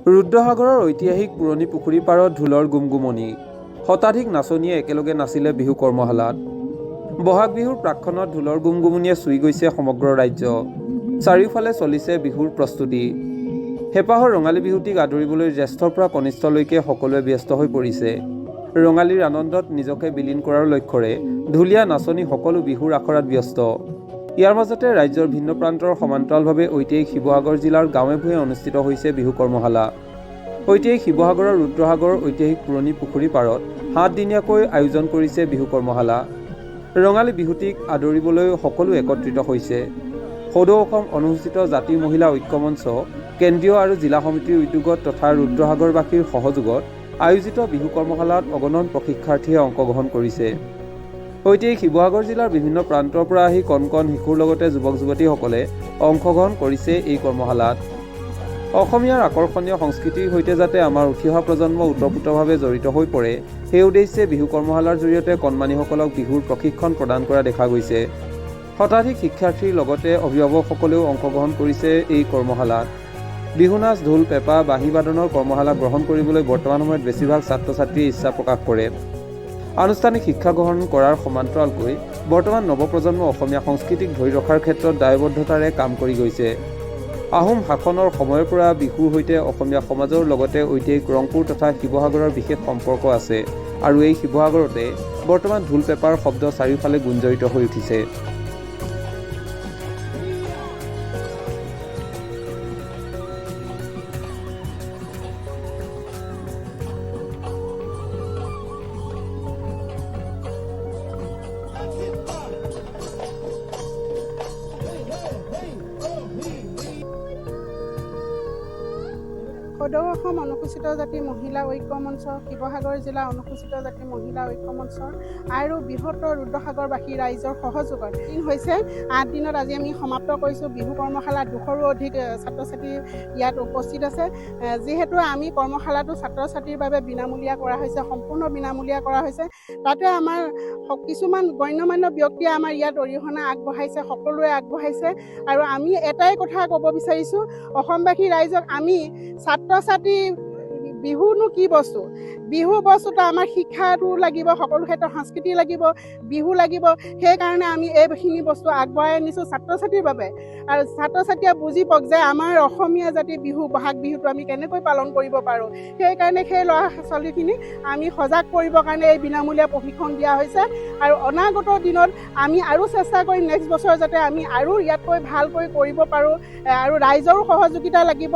ৰুদ্ৰসাগৰৰ ঐতিহাসিক পুৰণি পুখুৰী পাৰত ঢোলৰ গুমগুমনি। শতাধিক নাচনীয়ে একেলগে নাচিলে বিহু কৰ্মশালাত। বহাগ বিহুৰ প্ৰাক্ষণত ঢোলৰ গুমগুমনিয়ে চুই গৈছে সমগ্ৰ ৰাজ্য। চাৰিওফালে চলিছে বিহুৰ প্ৰস্তুতি। হেঁপাহৰ ৰঙালী বিহুটিক আদৰিবলৈ জ্যেষ্ঠৰ পৰা কনিষ্ঠলৈকে সকলোৱে ব্যস্ত হৈ পৰিছে। ৰঙালীৰ আনন্দত নিজকে বিলীন কৰাৰ লক্ষ্যৰে ঢুলীয়া নাচনী সকলো বিহুৰ আখৰাত ব্যস্ত। ইয়াৰ মাজতে ৰাজ্যৰ ভিন্ন প্ৰান্তৰ সমান্তৰালভাৱে ঐতিহাসিক শিৱসাগৰ জিলাৰ গাঁৱে ভূঞে অনুষ্ঠিত হৈছে বিহু কৰ্মশালা। ঐতিহাসিক শিৱসাগৰৰ ৰুদ্ৰসাগৰ ঐতিহাসিক পুৰণি পুখুৰী পাৰত 7 দিনীয়াকৈ আয়োজন কৰিছে বিহু কৰ্মশালা। ৰঙালী বিহুটিক আদৰিবলৈ সকলো একত্ৰিত হৈছে। সদৌ অসম অনুসূচিত জাতি মহিলা ঐক্য মঞ্চ, কেন্দ্ৰীয় আৰু জিলা সমিতিৰ উদ্যোগত তথা ৰুদ্ৰসাগৰবাসীৰ সহযোগত আয়োজিত বিহু কৰ্মশালাত অগণন প্ৰশিক্ষাৰ্থীয়ে অংশগ্ৰহণ কৰিছে। ঐতিহাসিক শিৱসাগৰ জিলাৰ বিভিন্ন প্ৰান্তৰ পৰা আহি কণ কণ শিশুৰ লগতে যুৱক যুৱতীসকলে অংশগ্ৰহণ কৰিছে এই কৰ্মশালাত। অসমীয়াৰ আকৰ্ষণীয় সংস্কৃতিৰ সৈতে যাতে আমাৰ উঠি অহা প্ৰজন্ম ওতঃপ্ৰোতভাৱে জড়িত হৈ পৰে, সেই উদ্দেশ্যে বিহু কৰ্মশালাৰ জৰিয়তে কণমানিসকলক বিহুৰ প্ৰশিক্ষণ প্ৰদান কৰা দেখা গৈছে। শতাধিক শিক্ষাৰ্থীৰ লগতে অভিভাৱকসকলেও অংশগ্ৰহণ কৰিছে এই কৰ্মশালাত। বিহু নাচ, ঢোল, পেঁপা, বাঁহী বাদনৰ কৰ্মশালা গ্ৰহণ কৰিবলৈ বৰ্তমান সময়ত বেছিভাগ ছাত্ৰ ছাত্ৰীয়ে ইচ্ছা প্ৰকাশ কৰে। আনুষ্ঠানিক শিক্ষা গ্ৰহণ কৰাৰ সমান্তৰালকৈ বৰ্তমান নৱপ্ৰজন্ম অসমীয়া সংস্কৃতিক ধৰি ৰখাৰ ক্ষেত্ৰত দায়বদ্ধতাৰে কাম কৰি গৈছে। আহোম শাসনৰ সময়ৰ পৰা বিহুৰ সৈতে অসমীয়া সমাজৰ লগতে ঐতিহাসিক ৰংপুৰ তথা শিৱসাগৰৰ বিশেষ সম্পৰ্ক আছে আৰু এই শিৱসাগৰতে বৰ্তমান ঢোল পেঁপাৰ শব্দ চাৰিওফালে গুঞ্জৰিত হৈ উঠিছে। সদৌ অসম অনুসূচিত জাতি মহিলা ঐক্য মঞ্চ, শিৱসাগৰ জিলা অনুসূচিত জাতি মহিলা ঐক্য মঞ্চ আৰু বৃহত্তৰ ৰুদ্ৰসাগৰবাসী ৰাইজৰ সহযোগত দিন হৈছে 8 দিনত আজি আমি সমাপ্ত কৰিছোঁ বিহু কৰ্মশালা। 200ৰো অধিক ছাত্ৰ ছাত্ৰী ইয়াত উপস্থিত আছে। যিহেতু আমি কৰ্মশালাটো ছাত্ৰ ছাত্ৰীৰ বাবে বিনামূলীয়া কৰা হৈছে, সম্পূৰ্ণ বিনামূলীয়া কৰা হৈছে। তাতে আমাৰ কিছুমান গণ্যমান্য ব্যক্তিয়ে আমাৰ ইয়াত অৰিহণা আগবঢ়াইছে, সকলোৱে আগবঢ়াইছে। আৰু আমি এটাই কথা ক'ব বিচাৰিছোঁ অসমবাসী ৰাইজক, আমি ছাত্ৰ ছাত্ৰী বিহুনো কি বস্তু? বিহু বস্তুটো আমাৰ শিক্ষাটো লাগিব, সকলো ক্ষেত্ৰত সংস্কৃতি লাগিব, বিহু লাগিব। সেইকাৰণে আমি এইখিনি বস্তু আগবঢ়াই আনিছোঁ ছাত্ৰ ছাত্ৰীৰ বাবে। আৰু ছাত্ৰ ছাত্ৰীয়ে বুজি পাওক যে আমাৰ অসমীয়া জাতিৰ বিহু, বহাগ বিহুটো আমি কেনেকৈ পালন কৰিব পাৰোঁ। সেইকাৰণে সেই ল'ৰা ছোৱালীখিনি আমি সজাগ কৰিবৰ কাৰণে এই বিনামূলীয়া প্ৰশিক্ষণ দিয়া হৈছে। আৰু অনাগত দিনত আমি আৰু চেষ্টা কৰিম নেক্সট বছৰ যাতে আমি আৰু ইয়াতকৈ ভালকৈ কৰিব পাৰোঁ। আৰু ৰাইজৰো সহযোগিতা লাগিব।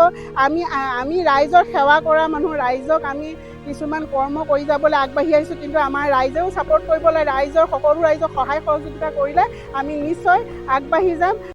আমি ৰাইজৰ সেৱা কৰা মানুহ, ৰাইজক আমি কিছুমান কৰ্ম কৰি যাবলৈ আগবাঢ়ি আহিছোঁ, কিন্তু আমাৰ ৰাইজেও ছাপোৰ্ট কৰিব লাগে। সকলো ৰাইজক সহায় সহযোগিতা কৰিলে আমি নিশ্চয় আগবাঢ়ি যাম।